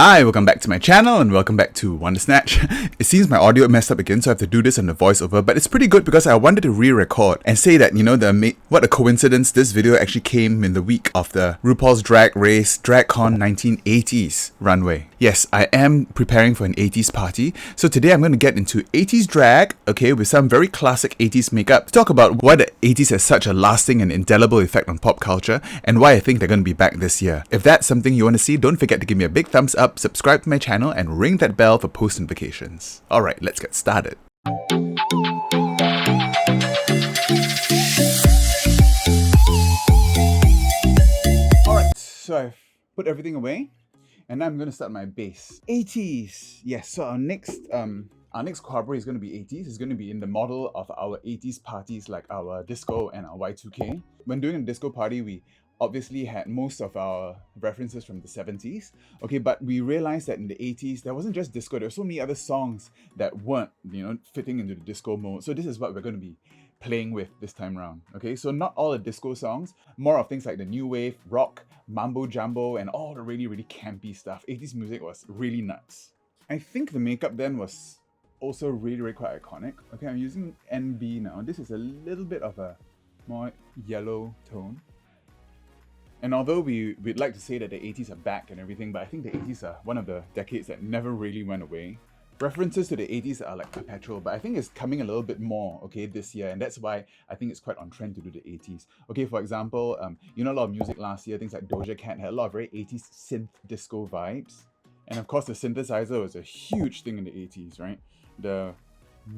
Hi, welcome back to my channel and welcome back to Wonder Snatch. It seems my audio messed up again, so I have to do this on the voiceover, but it's pretty good because I wanted to re-record and say that, what a coincidence, this video actually came in the week of the RuPaul's Drag Race DragCon 1980s runway. Yes, I am preparing for an 80s party, so today I'm going to get into 80s drag, okay, with some very classic 80s makeup to talk about why the 80s has such a lasting and indelible effect on pop culture and why I think they're going to be back this year. If that's something you want to see, don't forget to give me a big thumbs up, subscribe to my channel, and ring that bell for post notifications. Alright, let's get started. Alright, so I've put everything away, and now I'm going to start my base. 80s! Yes, so our next Qabaret is going to be 80s. It's going to be in the model of our 80s parties like our disco and our Y2K. When doing a disco party, we obviously had most of our references from the 70s, okay, but we realized that in the 80s, there wasn't just disco, there were so many other songs that weren't, fitting into the disco mode. So this is what we're going to be playing with this time around, okay? So not all the disco songs, more of things like the new wave, rock, mambo jumbo, and all the really, really campy stuff. 80s music was really nuts. I think the makeup then was also really, really quite iconic. Okay, I'm using NB now. This is a little bit of a more yellow tone. And although we'd like to say that the 80s are back and everything, but I think the 80s are one of the decades that never really went away. References to the 80s are like perpetual, but I think it's coming a little bit more, okay, this year, and that's why I think it's quite on trend to do the 80s. Okay, for example, a lot of music last year, things like Doja Cat had a lot of very 80s synth disco vibes. And of course, the synthesizer was a huge thing in the 80s, right? The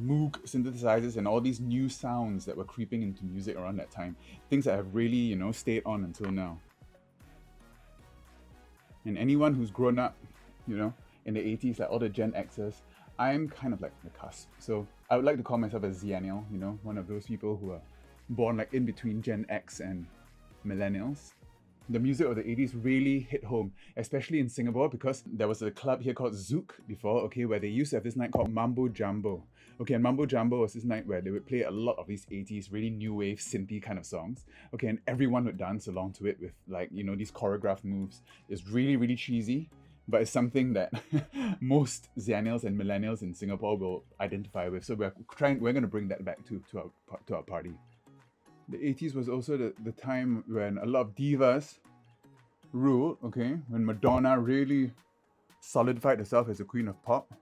Moog synthesizers and all these new sounds that were creeping into music around that time. Things that have really, stayed on until now. And anyone who's grown up, in the 80s, like all the Gen Xers, I'm kind of like the cusp. So I would like to call myself a Xennial, one of those people who are born like in between Gen X and millennials. The music of the 80s really hit home, especially in Singapore, because there was a club here called Zouk before, okay, where they used to have this night called Mambo Jumbo. Okay, and Mambo Jumbo was this night where they would play a lot of these 80s really new wave synthy kind of songs. Okay, and everyone would dance along to it with like, these choreographed moves. It's really, really cheesy, but it's something that most Xennials and millennials in Singapore will identify with. So we're going to bring that back to our party. The 80s was also the time when a lot of divas ruled, okay? When Madonna really solidified herself as a queen of pop.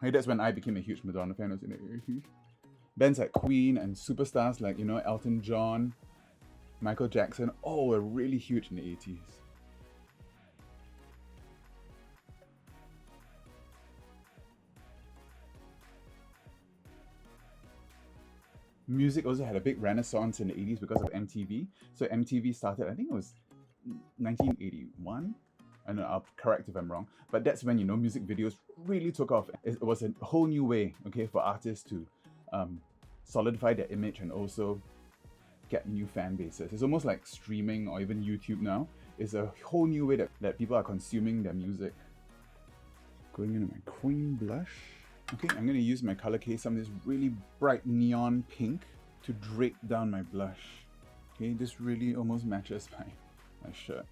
Hey, that's when I became a huge Madonna fan, was in the 80s. Bands like Queen and superstars like, Elton John, Michael Jackson, all were really huge in the 80s. Music also had a big renaissance in the 80s because of MTV. So MTV started, I think it was 1981. I don't know, I'll correct if I'm wrong. But that's when, music videos really took off. It was a whole new way, okay, for artists to solidify their image and also get new fan bases. It's almost like streaming or even YouTube now. It's a whole new way that people are consuming their music. Going into my cream blush. Okay, I'm going to use my color case, some of this really bright neon pink to drape down my blush. Okay, this really almost matches my shirt.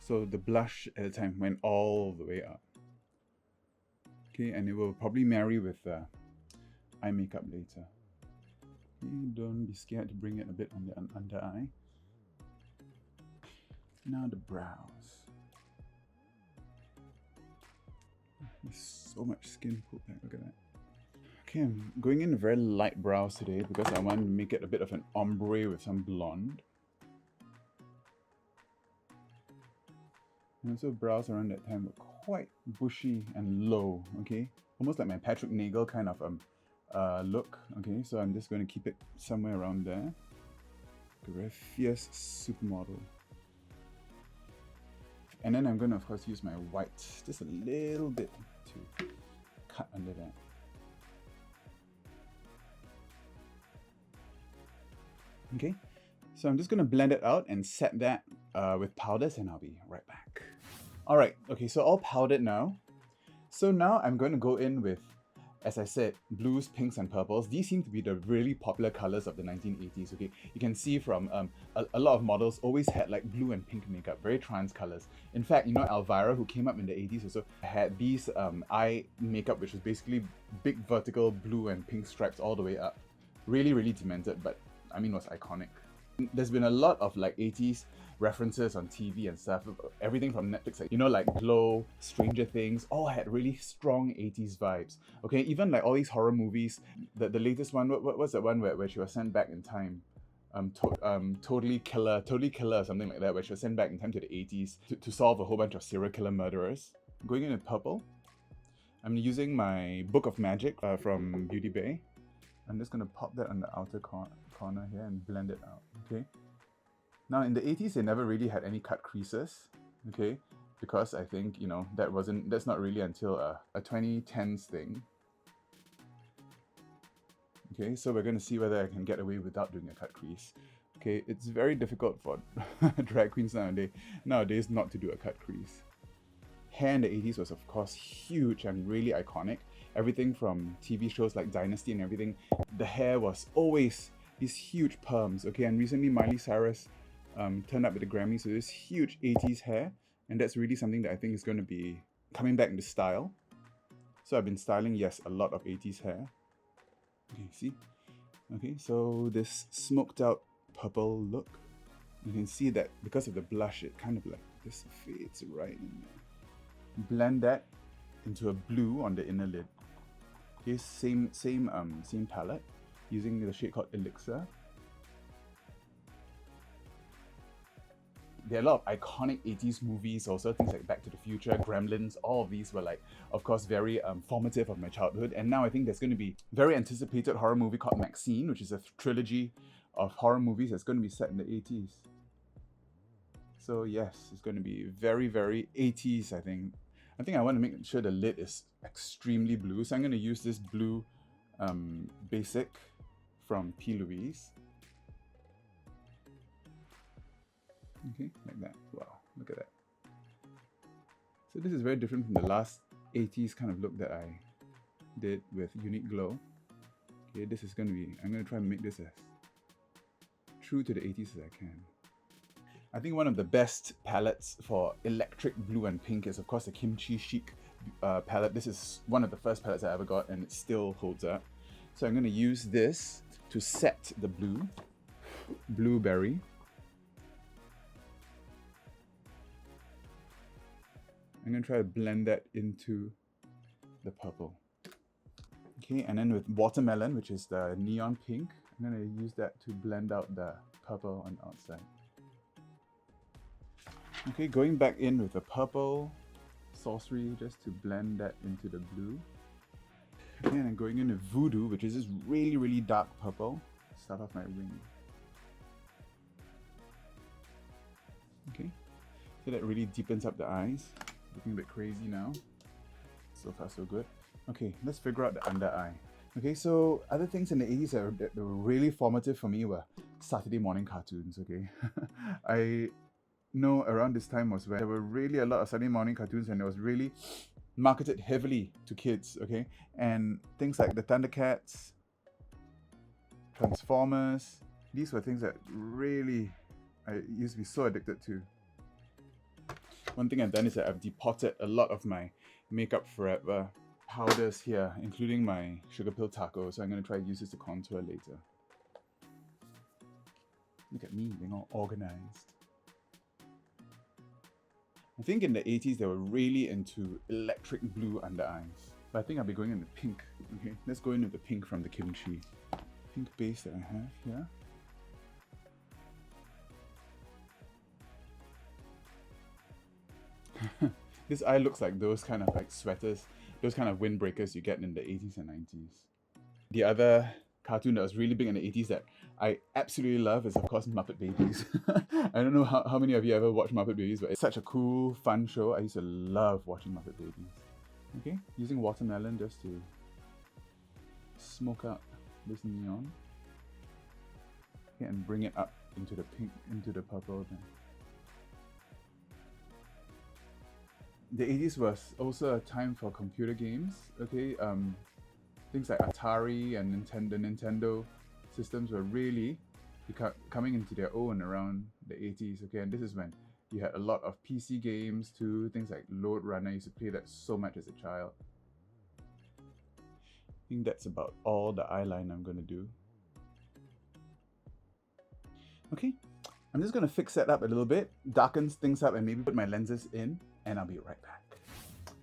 So the blush at the time went all the way up. Okay, and it will probably marry with eye makeup later. Okay, don't be scared to bring it a bit on the under eye. Now the brows. There's so much skin pulled back, look at that. Okay, I'm going in very light brows today because I want to make it a bit of an ombre with some blonde. And also brows around that time were quite bushy and low, okay? Almost like my Patrick Nagel kind of look, okay? So I'm just going to keep it somewhere around there. Like a very fierce supermodel. And then I'm going to, of course, use my white, just a little bit to cut under that. Okay, so I'm just going to blend it out and set that with powders, and I'll be right back. All right, okay, so all powdered now. So now I'm going to go in with as I said, blues, pinks, and purples. These seem to be the really popular colors of the 1980s, okay? You can see from a lot of models always had like blue and pink makeup, very trans colors. In fact, you know, Elvira, who came up in the 80s also, had these eye makeup, which was basically big vertical blue and pink stripes all the way up. Really, really demented, but I mean, was iconic. There's been a lot of like 80s references on TV and stuff, everything from Netflix, like, you know, like Glow, Stranger Things, all had really strong 80s vibes. Okay, even like all these horror movies, the latest one, what was that one where she was sent back in time? Totally Killer or something like that, where she was sent back in time to the 80s to solve a whole bunch of serial killer murderers. Going into purple, I'm using my Book of Magic from Beauty Bay. I'm just gonna pop that on the outer corner here and blend it out, okay? Now in the 80s, they never really had any cut creases, okay? Because I think, you know, that's not really until a 2010s thing. Okay, so we're gonna see whether I can get away without doing a cut crease. Okay, it's very difficult for drag queens nowadays not to do a cut crease. Hair in the 80s was of course huge and really iconic. Everything from TV shows like Dynasty and everything, the hair was always these huge perms, okay? And recently Miley Cyrus turned up at the Grammys, so this huge 80s hair, and that's really something that I think is going to be coming back into style. So I've been styling, yes, a lot of 80s hair. Okay, see? Okay, so this smoked out purple look, you can see that because of the blush, it kind of like this fades right in there. Blend that into a blue on the inner lid. Okay, same palette, using the shade called Elixir. There are a lot of iconic 80s movies also, things like Back to the Future, Gremlins, all of these were like, of course, very formative of my childhood. And now I think there's going to be a very anticipated horror movie called Maxine, which is a trilogy of horror movies that's going to be set in the 80s. So yes, it's going to be very, very 80s, I think. I think I want to make sure the lid is extremely blue. So I'm going to use this blue basic from P. Louise. Okay, like that. Wow, look at that. So this is very different from the last 80s kind of look that I did with Unique Glow. Okay, this is going to be, I'm going to try and make this as true to the 80s as I can. I think one of the best palettes for electric blue and pink is of course the Kimchi Chic palette. This is one of the first palettes I ever got and it still holds up. So I'm going to use this to set the blueberry. I'm going to try to blend that into the purple. Okay, and then with watermelon, which is the neon pink, I'm going to use that to blend out the purple on the outside. Okay, going back in with the purple sorcery just to blend that into the blue. Okay, and then going in with Voodoo, which is this really, really dark purple. Start off my wing. Okay, so that really deepens up the eyes. Looking a bit crazy now. So far so good. Okay, let's figure out the under eye. Okay, so other things in the 80s that were really formative for me were Saturday morning cartoons, okay? I know around this time was when there were really a lot of Saturday morning cartoons and it was really marketed heavily to kids, okay? And things like the Thundercats, Transformers, these were things that really I used to be so addicted to. One thing I've done is that I've depotted a lot of my Makeup Forever powders here, including my Sugar Pill Taco, so I'm going to try to use this to contour later. Look at me being all organized. I think in the 80s they were really into electric blue under eyes. But I think I'll be going into pink. Okay, let's go into the pink from the Kimchi. Pink base that I have here. This eye looks like those kind of like sweaters, those kind of windbreakers you get in the 80s and 90s. The other cartoon that was really big in the 80s that I absolutely love is of course Muppet Babies. I don't know how many of you ever watched Muppet Babies, but it's such a cool, fun show. I used to love watching Muppet Babies. Okay, using watermelon just to smoke out this neon. Okay, and bring it up into the pink, into the purple then. The 80s was also a time for computer games, okay? things like Atari and Nintendo systems were really coming into their own around the 80s. Okay, and this is when you had a lot of PC games too, things like Lode Runner. I used to play that so much as a child. I think that's about all the eyeline I'm going to do. Okay, I'm just going to fix that up a little bit, darken things up, and maybe put my lenses in, and I'll be right back.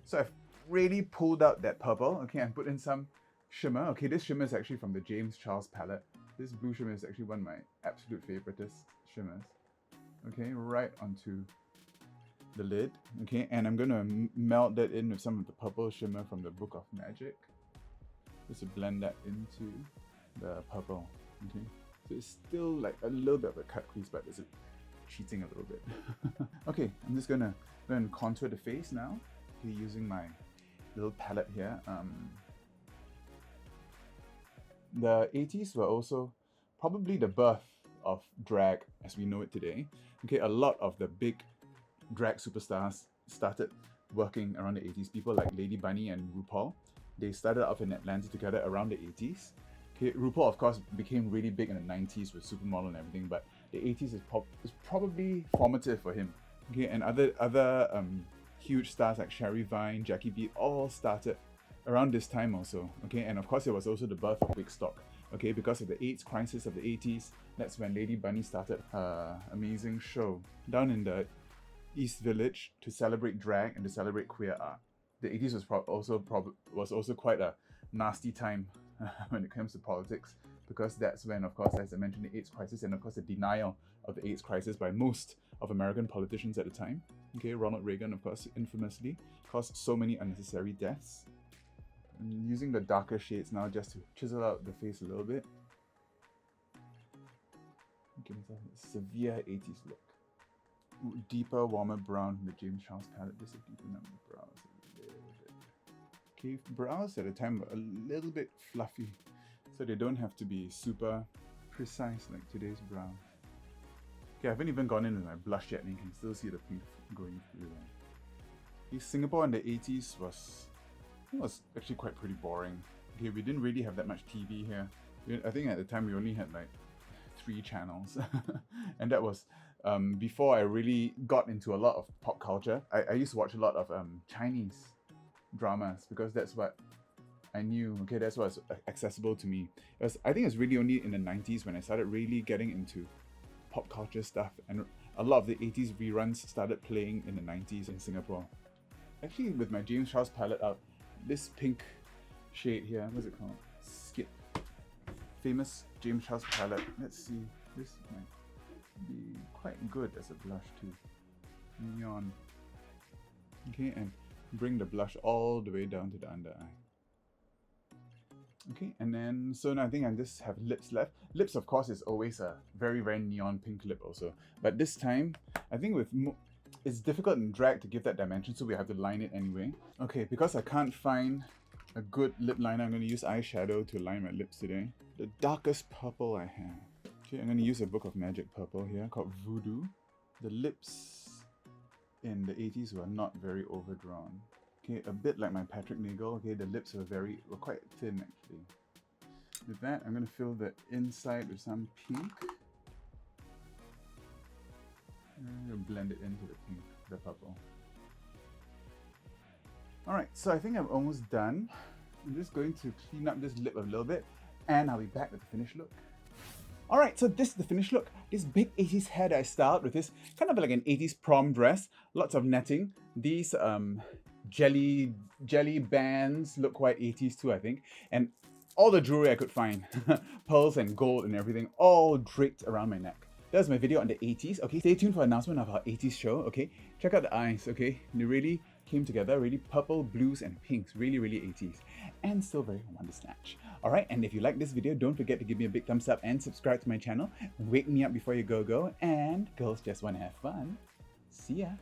So I've really pulled out that purple, okay, and put in some shimmer. Okay, this shimmer is actually from the James Charles palette. This blue shimmer is actually one of my absolute favoriteest shimmers. Okay, right onto the lid. Okay, and I'm gonna melt that in with some of the purple shimmer from the Book of Magic, just to blend that into the purple. Okay, so it's still like a little bit of a cut crease, but it's cheating a little bit. Okay, I'm just gonna go and contour the face now. Okay, using my little palette here. The 80s were also probably the birth of drag as we know it today. Okay, a lot of the big drag superstars started working around the 80s. People like Lady Bunny and RuPaul, they started off in Atlanta together around the 80s. Okay, RuPaul of course became really big in the 90s with Supermodel and everything, but the 80s is probably formative for him. Okay, and other huge stars like Sherry Vine, Jackie B all started around this time also. Okay, and of course it was also the birth of Wigstock. Okay, because of the AIDS crisis of the 80s, that's when Lady Bunny started her amazing show down in the East Village to celebrate drag and to celebrate queer art. The 80s was also quite a nasty time when it comes to politics, because that's when, of course, as I mentioned, the AIDS crisis and of course the denial of the AIDS crisis by most of American politicians at the time. Okay, Ronald Reagan, of course, infamously caused so many unnecessary deaths. I'm using the darker shades now just to chisel out the face a little bit. Give myself a severe 80s look. Deeper, warmer brown from the James Charles palette, just to deepen up the brows a little bit. Okay, brows at the time were a little bit fluffy, so they don't have to be super precise like today's brows. Okay, I haven't even gone in with my blush yet, and you can still see the pink going through there. Okay, Singapore in the 80s was actually quite pretty boring. Okay, we didn't really have that much TV here. I think at the time we only had like 3 channels, and that was before I really got into a lot of pop culture. I used to watch a lot of Chinese dramas because that's what I knew. Okay, that's what was accessible to me. I think it's really only in the 90s when I started really getting into pop culture stuff, and a lot of the 80s reruns started playing in the 90s in Singapore. Actually, with my James Charles palette out, this pink shade here, what's it called? Skip. Famous James Charles palette. Let's see, this might be quite good as a blush too. Neon. Okay, and bring the blush all the way down to the under eye. Okay, and then, so now I think I just have lips left. Lips, of course, is always a very, very neon pink lip also. But this time, I think it's difficult in drag to give that dimension, so we have to line it anyway. Okay, because I can't find a good lip liner, I'm going to use eyeshadow to line my lips today. The darkest purple I have. Okay, I'm going to use a Book of Magic purple here called Voodoo. The lips in the 80s were not very overdrawn. Okay, a bit like my Patrick Nagel. Okay, the lips were quite thin actually. With that, I'm going to fill the inside with some pink. I'm going to blend it into the pink, the purple. Alright, so I think I'm almost done. I'm just going to clean up this lip a little bit, and I'll be back with the finished look. Alright, so this is the finished look. This big 80s hair that I styled with this kind of like an 80s prom dress. Lots of netting. These jelly bands look quite 80s too, I think. And all the jewelry I could find. Pearls and gold and everything, all draped around my neck. That was my video on the 80s. Okay, stay tuned for announcement of our 80s show. Okay, check out the eyes. Okay, they really came together. Really purple, blues, and pinks. Really, really 80s, and still very wonder snatch. All right, and if you like this video, don't forget to give me a big thumbs up and subscribe to my channel. Wake me up before you go. And girls just want to have fun. See ya.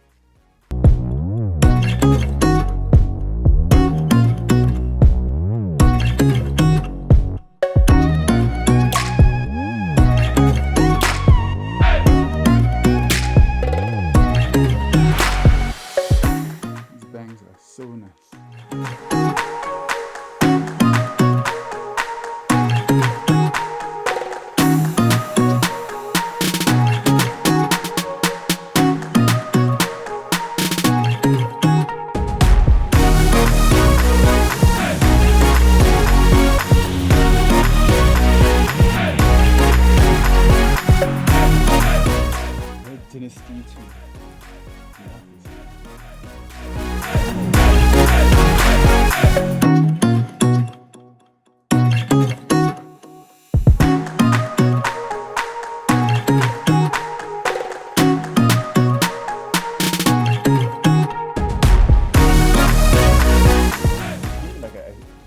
So nice.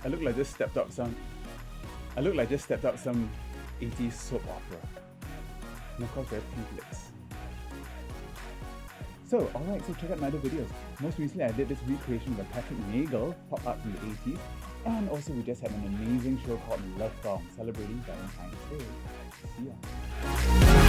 I look like just stepped up some. I look like just stepped up some 80s soap opera. And of course, very pink lips. So, alright, so check out my other videos. Most recently, I did this recreation of a Patrick Nagel pop art from the 80s. And also, we just had an amazing show called Love Song, celebrating Valentine's Day. See ya.